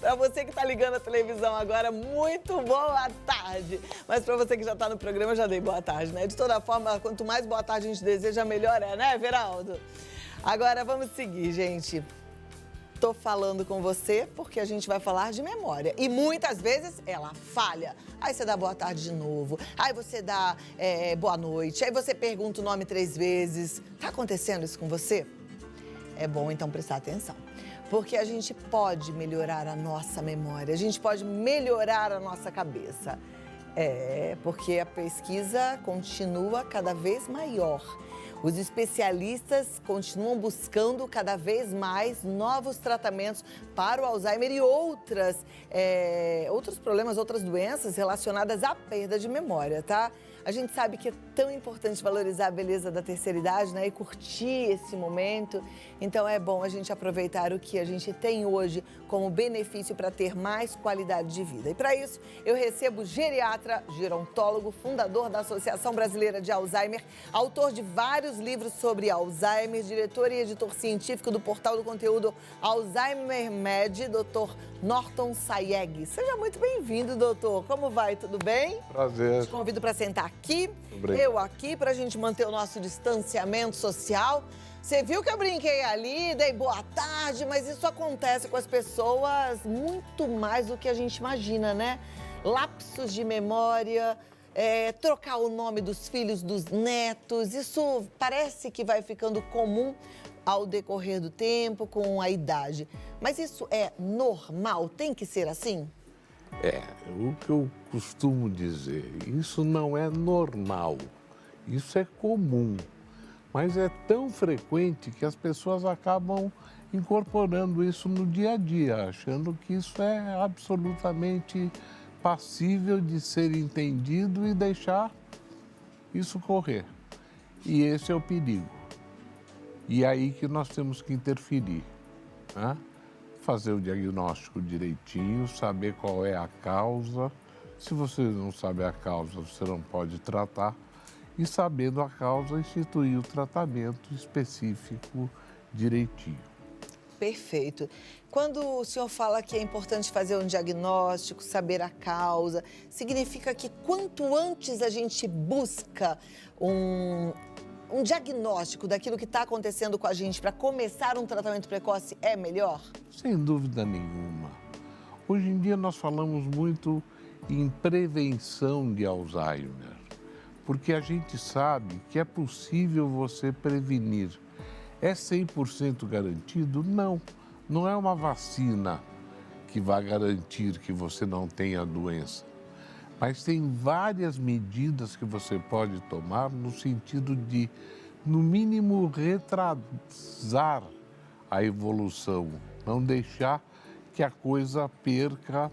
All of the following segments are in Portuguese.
Para você que está ligando a televisão agora, muito boa tarde. Mas para você que já está no programa, eu já dei boa tarde, né? De toda forma, quanto mais boa tarde a gente deseja, melhor é, né, Veraldo? Agora vamos seguir, gente. Tô falando com você porque a gente vai falar de memória. E muitas vezes ela falha. Aí você dá boa tarde de novo. Aí você dá boa noite. Aí você pergunta o nome 3 vezes. Tá acontecendo isso com você? É bom então prestar atenção. Porque a gente pode melhorar a nossa memória. A gente pode melhorar a nossa cabeça. Porque a pesquisa continua cada vez maior. Os especialistas continuam buscando cada vez mais novos tratamentos para o Alzheimer e outros problemas, outras doenças relacionadas à perda de memória, tá? A gente sabe que é tão importante valorizar a beleza da terceira idade, né? E curtir esse momento. Então é bom a gente aproveitar o que a gente tem hoje como benefício para ter mais qualidade de vida. E para isso, eu recebo o geriatra, gerontólogo, fundador da Associação Brasileira de Alzheimer, autor de vários livros sobre Alzheimer, diretor e editor científico do portal do conteúdo Alzheimer Med, Dr. Norton Sayeg. Seja muito bem-vindo, doutor. Como vai? Tudo bem? Prazer. Te convido para sentar aqui, Obrigado. Eu aqui, para a gente manter o nosso distanciamento social. Você viu que eu brinquei ali, dei boa tarde, mas isso acontece com as pessoas muito mais do que a gente imagina, né? Lapsos de memória, trocar o nome dos filhos, dos netos, isso parece que vai ficando comum ao decorrer do tempo, com a idade. Mas isso é normal? Tem que ser assim? O que eu costumo dizer, isso não é normal, isso é comum, mas é tão frequente que as pessoas acabam incorporando isso no dia a dia, achando que isso é absolutamente passível de ser entendido e deixar isso correr. E esse é o perigo. E é aí que nós temos que interferir, né? Fazer o diagnóstico direitinho, saber qual é a causa. Se você não sabe a causa, você não pode tratar. E sabendo a causa, instituir o tratamento específico direitinho. Perfeito. Quando o senhor fala que é importante fazer um diagnóstico, saber a causa, significa que quanto antes a gente busca um diagnóstico daquilo que está acontecendo com a gente para começar um tratamento precoce é melhor? Sem dúvida nenhuma. Hoje em dia nós falamos muito em prevenção de Alzheimer, porque a gente sabe que é possível você prevenir. É 100% garantido? Não, não é uma vacina que vai garantir que você não tenha a doença. Mas tem várias medidas que você pode tomar no sentido de, no mínimo, retrasar a evolução, não deixar que a coisa perca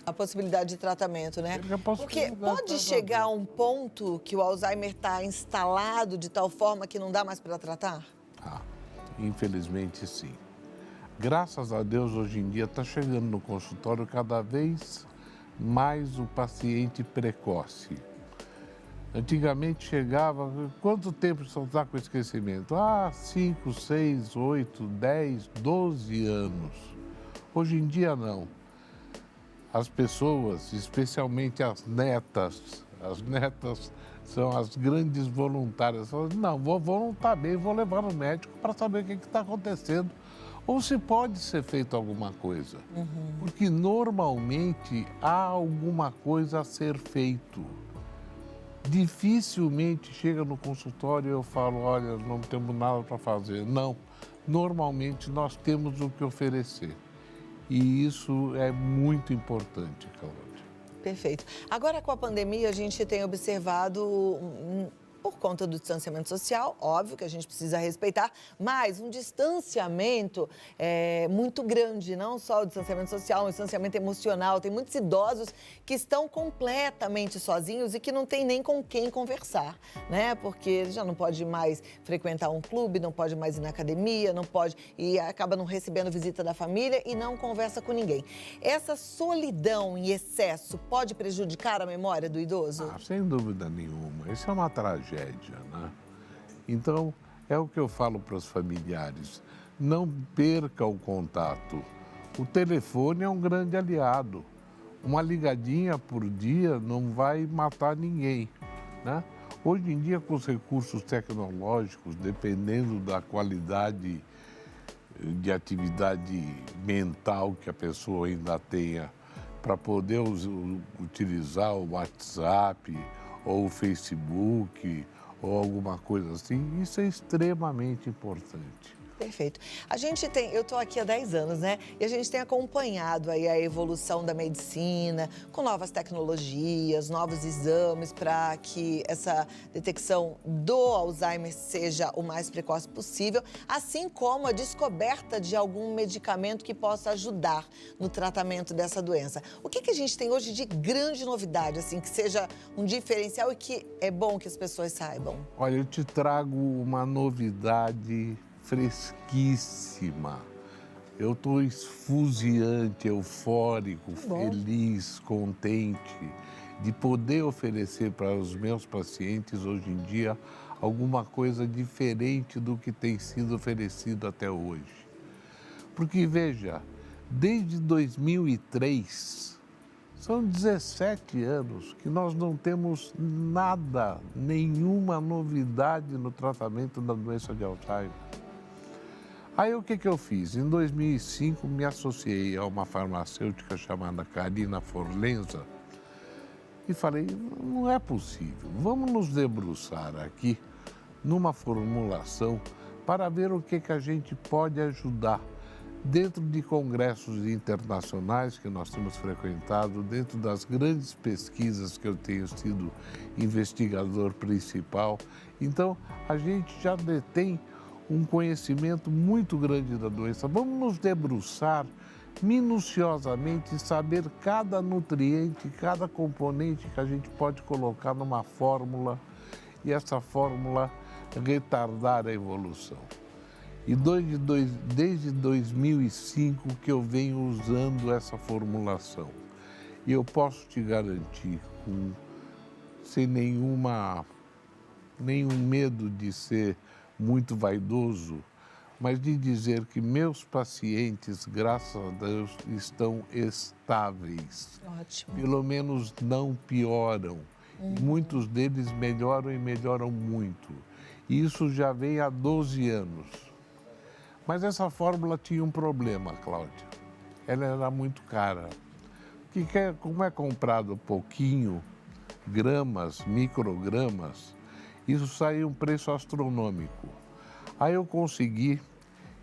a possibilidade de tratamento, né? Porque pode chegar a um ponto que o Alzheimer está instalado de tal forma que não dá mais para tratar? Infelizmente, sim. Graças a Deus, hoje em dia, está chegando no consultório cada vez mais o paciente precoce. Antigamente chegava, quanto tempo você está com esquecimento? 5, 6, 8, 10, 12 anos. Hoje em dia, não. As pessoas, especialmente as netas são as grandes voluntárias. Falam, não, vovô não está bem, vou levar no médico para saber o que está acontecendo. Ou se pode ser feito alguma coisa. Porque normalmente há alguma coisa a ser feito. Dificilmente chega no consultório e eu falo, olha, não temos nada para fazer. Não, normalmente nós temos o que oferecer. E isso é muito importante, Cláudia. Perfeito. Agora, com a pandemia, a gente tem observado, por conta do distanciamento social, óbvio que a gente precisa respeitar, mas um distanciamento muito grande, não só o distanciamento social, um distanciamento emocional. Tem muitos idosos que estão completamente sozinhos e que não tem nem com quem conversar, né? Porque ele já não pode mais frequentar um clube, não pode mais ir na academia, não pode e acaba não recebendo visita da família e não conversa com ninguém. Essa solidão em excesso pode prejudicar a memória do idoso? Sem dúvida nenhuma. Isso é uma tragédia, né? Então, é o que eu falo para os familiares. não perca o contato. O telefone é um grande aliado. Uma ligadinha por dia não vai matar ninguém, né? Hoje em dia, com os recursos tecnológicos, dependendo da qualidade de atividade mental que a pessoa ainda tenha, para poder utilizar o WhatsApp ou o Facebook ou alguma coisa assim, isso é extremamente importante. Perfeito. Eu estou aqui há 10 anos, né? E a gente tem acompanhado aí a evolução da medicina, com novas tecnologias, novos exames para que essa detecção do Alzheimer seja o mais precoce possível, assim como a descoberta de algum medicamento que possa ajudar no tratamento dessa doença. O que a gente tem hoje de grande novidade, assim, que seja um diferencial e que é bom que as pessoas saibam? Olha, eu te trago uma novidade fresquíssima. Eu estou esfuziante, eufórico, feliz, contente de poder oferecer para os meus pacientes hoje em dia alguma coisa diferente do que tem sido oferecido até hoje. Porque, veja, desde 2003, são 17 anos que nós não temos nada, nenhuma novidade no tratamento da doença de Alzheimer. Aí o que eu fiz? Em 2005 me associei a uma farmacêutica chamada Carina Forlenza e falei, não é possível, vamos nos debruçar aqui numa formulação para ver o que a gente pode ajudar dentro de congressos internacionais que nós temos frequentado, dentro das grandes pesquisas que eu tenho sido investigador principal. Então, a gente já detém um conhecimento muito grande da doença. Vamos nos debruçar minuciosamente e saber cada nutriente, cada componente que a gente pode colocar numa fórmula e essa fórmula retardar a evolução. E desde 2005 que eu venho usando essa formulação. E eu posso te garantir, sem nenhum medo de ser muito vaidoso, mas de dizer que meus pacientes, graças a Deus, estão estáveis. Ótimo. Pelo menos não pioram. Muitos deles melhoram e melhoram muito. E isso já vem há 12 anos. Mas essa fórmula tinha um problema, Cláudia. Ela era muito cara. Como é comprado pouquinho, gramas, microgramas, isso sai um preço astronômico. Aí eu consegui,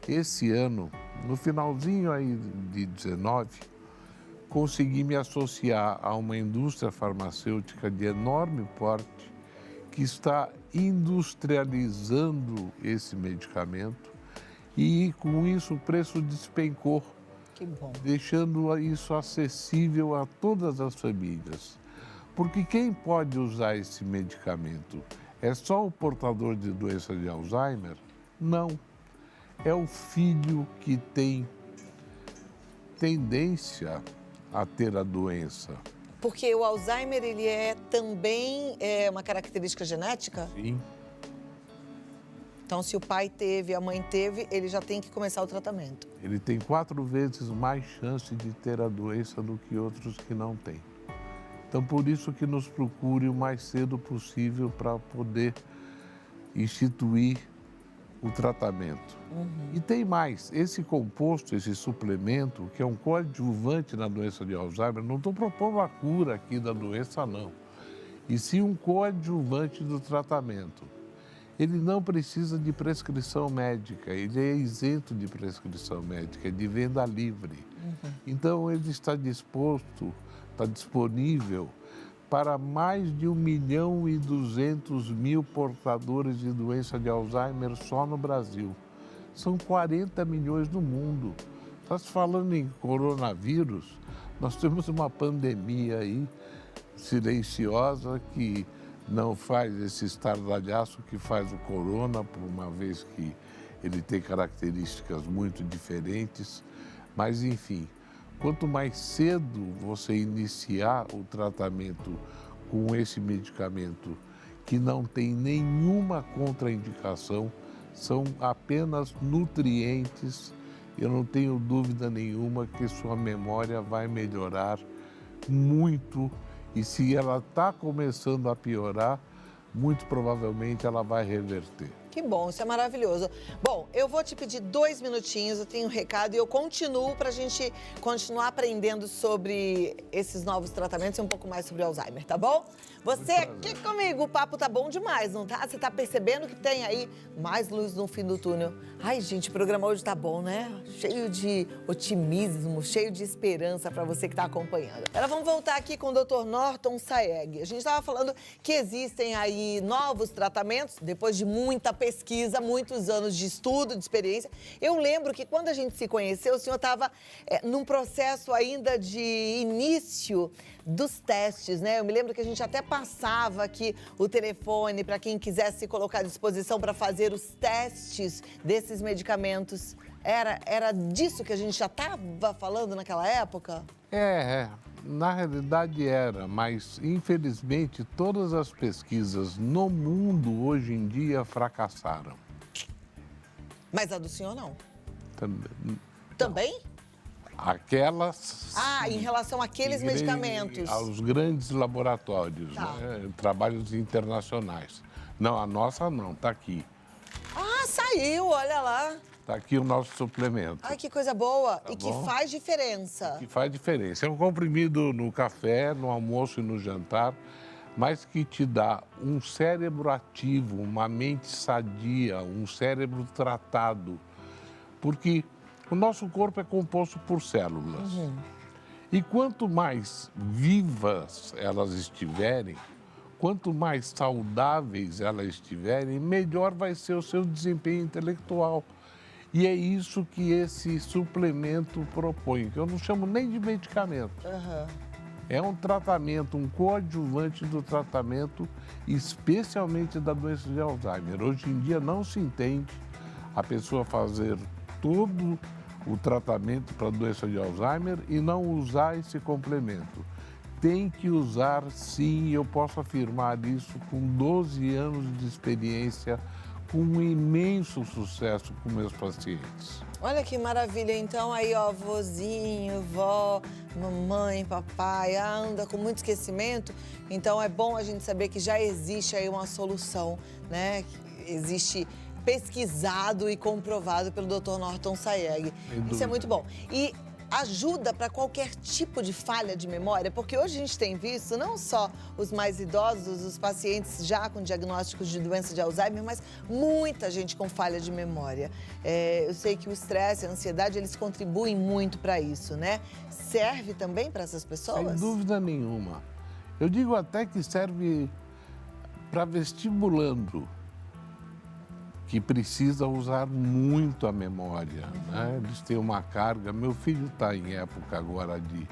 esse ano, no finalzinho aí de 19, consegui me associar a uma indústria farmacêutica de enorme porte que está industrializando esse medicamento e com isso o preço despencou, Que bom. deixando isso acessível a todas as famílias. Porque quem pode usar esse medicamento? É só o portador de doença de Alzheimer? Não. É o filho que tem tendência a ter a doença. Porque o Alzheimer, ele também uma característica genética? Sim. Então, se o pai teve, a mãe teve, ele já tem que começar o tratamento. Ele tem 4 vezes mais chance de ter a doença do que outros que não têm. Então, por isso que nos procure o mais cedo possível para poder instituir o tratamento. E tem mais, esse composto, esse suplemento, que é um coadjuvante na doença de Alzheimer, não estou propondo a cura aqui da doença, não. E sim um coadjuvante do tratamento. Ele não precisa de prescrição médica, ele é isento de prescrição médica, é de venda livre. Então, ele está disponível para mais de 1.200.000 portadores de doença de Alzheimer só no Brasil. São 40 milhões no mundo. Está se falando em coronavírus, nós temos uma pandemia aí silenciosa que não faz esse estardalhaço que faz o corona, por uma vez que ele tem características muito diferentes. Mas, enfim, quanto mais cedo você iniciar o tratamento com esse medicamento que não tem nenhuma contraindicação, são apenas nutrientes. Eu não tenho dúvida nenhuma que sua memória vai melhorar muito e se ela está começando a piorar, muito provavelmente ela vai reverter. Que bom, isso é maravilhoso. Bom, eu vou te pedir 2 minutinhos, eu tenho um recado e eu continuo para a gente continuar aprendendo sobre esses novos tratamentos e um pouco mais sobre o Alzheimer, tá bom? Você aqui comigo, o papo tá bom demais, não tá? Você tá percebendo que tem aí mais luz no fim do túnel. Ai, gente, o programa hoje tá bom, né? Cheio de otimismo, cheio de esperança para você que tá acompanhando. Agora vamos voltar aqui com o Dr. Norton Saeg. A gente estava falando que existem aí novos tratamentos, depois de muita pesquisa, muitos anos de estudo, de experiência. Eu lembro que quando a gente se conheceu, o senhor estava num processo ainda de início dos testes, né? Eu me lembro que a gente até passava aqui o telefone para quem quisesse se colocar à disposição para fazer os testes desses medicamentos. Era disso que a gente já estava falando naquela época? Na realidade era, mas infelizmente todas as pesquisas no mundo hoje em dia fracassaram. Mas a do senhor não? Também? Aquelas... em relação àqueles medicamentos. Aos grandes laboratórios, né? Trabalhos internacionais. Não, a nossa não, está aqui. Saiu, olha lá. Está aqui o nosso suplemento. Ai, que coisa boa. Tá e bom? que faz diferença. Que faz diferença. É um comprimido no café, no almoço e no jantar, mas que te dá um cérebro ativo, uma mente sadia, um cérebro tratado. Porque o nosso corpo é composto por células. E quanto mais vivas elas estiverem, quanto mais saudáveis elas estiverem, melhor vai ser o seu desempenho intelectual. E é isso que esse suplemento propõe, que eu não chamo nem de medicamento. É um tratamento, um coadjuvante do tratamento, especialmente da doença de Alzheimer. Hoje em dia não se entende a pessoa fazer todo o tratamento para a doença de Alzheimer e não usar esse complemento. Tem que usar sim, eu posso afirmar isso com 12 anos de experiência, com um imenso sucesso com meus pacientes. Olha que maravilha, então aí ó, vozinho, vó, mamãe, papai, anda com muito esquecimento, então é bom a gente saber que já existe aí uma solução, né? Existe pesquisado e comprovado pelo Dr. Norton Saeg. Isso é muito bom. E ajuda para qualquer tipo de falha de memória, porque hoje a gente tem visto não só os mais idosos, os pacientes já com diagnósticos de doença de Alzheimer, mas muita gente com falha de memória. Eu sei que o estresse, a ansiedade, eles contribuem muito para isso, né? Serve também para essas pessoas? Sem dúvida nenhuma. Eu digo até que serve para vestibulando, que precisa usar muito a memória, né? Eles têm uma carga. Meu filho está em época agora de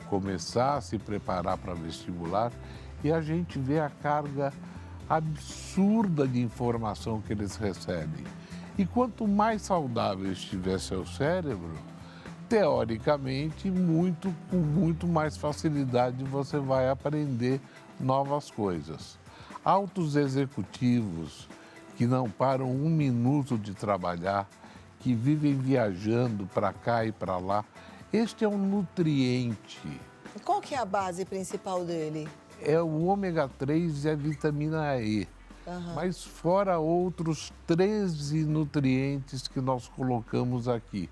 começar a se preparar para vestibular e a gente vê a carga absurda de informação que eles recebem. E quanto mais saudável estiver seu cérebro, teoricamente, com muito mais facilidade você vai aprender novas coisas. Altos executivos que não param um minuto de trabalhar, que vivem viajando para cá e para lá. Este é um nutriente. Qual que é a base principal dele? É o ômega 3 e a vitamina E. Mas fora outros 13 nutrientes que nós colocamos aqui,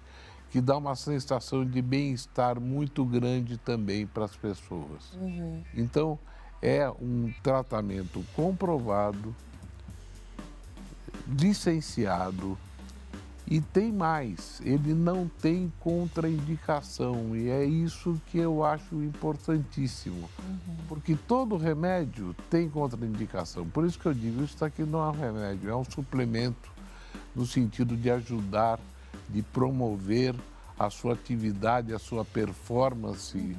que dá uma sensação de bem-estar muito grande também para as pessoas. Então, é um tratamento comprovado, licenciado e tem mais, ele não tem contraindicação e é isso que eu acho importantíssimo, porque todo remédio tem contraindicação, por isso que eu digo, isso aqui não é um remédio, é um suplemento no sentido de ajudar, de promover a sua atividade, a sua performance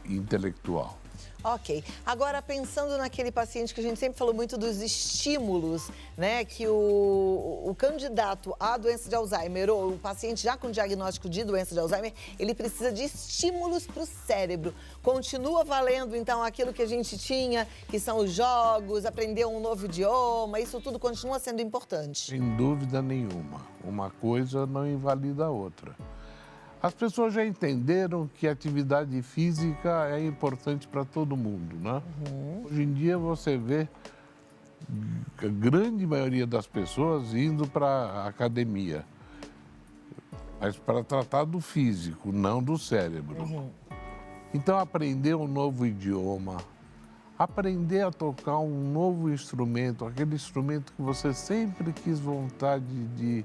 intelectual. Ok. Agora, pensando naquele paciente que a gente sempre falou muito dos estímulos, né? Que o candidato à doença de Alzheimer, ou o paciente já com diagnóstico de doença de Alzheimer, ele precisa de estímulos para o cérebro. Continua valendo, então, aquilo que a gente tinha, que são os jogos, aprender um novo idioma, isso tudo continua sendo importante. Sem dúvida nenhuma. Uma coisa não invalida a outra. As pessoas já entenderam que a atividade física é importante para todo mundo, né? Hoje em dia você vê a grande maioria das pessoas indo para a academia, mas para tratar do físico, não do cérebro. Então aprender um novo idioma, aprender a tocar um novo instrumento, aquele instrumento que você sempre quis vontade de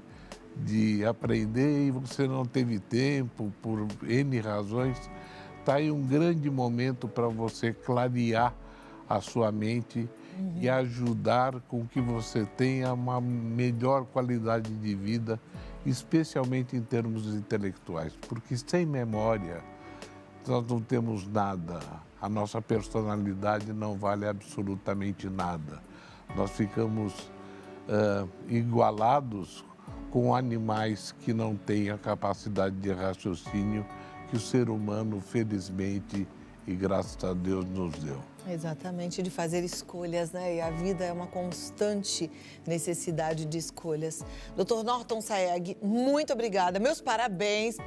aprender e você não teve tempo por N razões, está aí um grande momento para você clarear a sua mente e ajudar com que você tenha uma melhor qualidade de vida, especialmente em termos intelectuais, porque sem memória nós não temos nada, a nossa personalidade não vale absolutamente nada. Nós ficamos igualados com animais que não têm a capacidade de raciocínio que o ser humano, felizmente e graças a Deus, nos deu. Exatamente, de fazer escolhas, né? E a vida é uma constante necessidade de escolhas. Dr. Norton Saeg, muito obrigada. Meus parabéns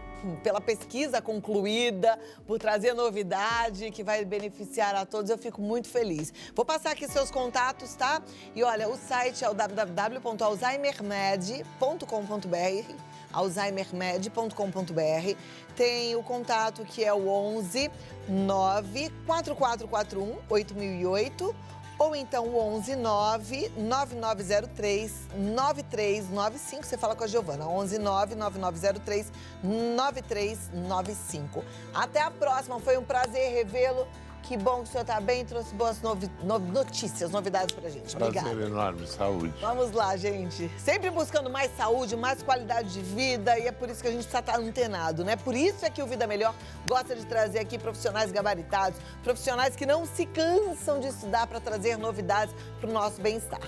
pela pesquisa concluída, por trazer novidade que vai beneficiar a todos. Eu fico muito feliz. Vou passar aqui seus contatos, tá? E olha, o site é o www.alzheimermed.com.br, alzheimermed.com.br. Tem o contato que é o 11 94441 8008 ou então o 11 9903 9395. Você fala com a Giovana, 11 9903 9395. Até a próxima, foi um prazer revê-lo. Que bom que o senhor está bem e trouxe boas notícias, novidades pra gente. Obrigada. Prazer enorme, saúde. Vamos lá, gente. Sempre buscando mais saúde, mais qualidade de vida e é por isso que a gente precisa estar antenado, né? Por isso é que o Vida Melhor gosta de trazer aqui profissionais gabaritados, profissionais que não se cansam de estudar para trazer novidades para o nosso bem-estar.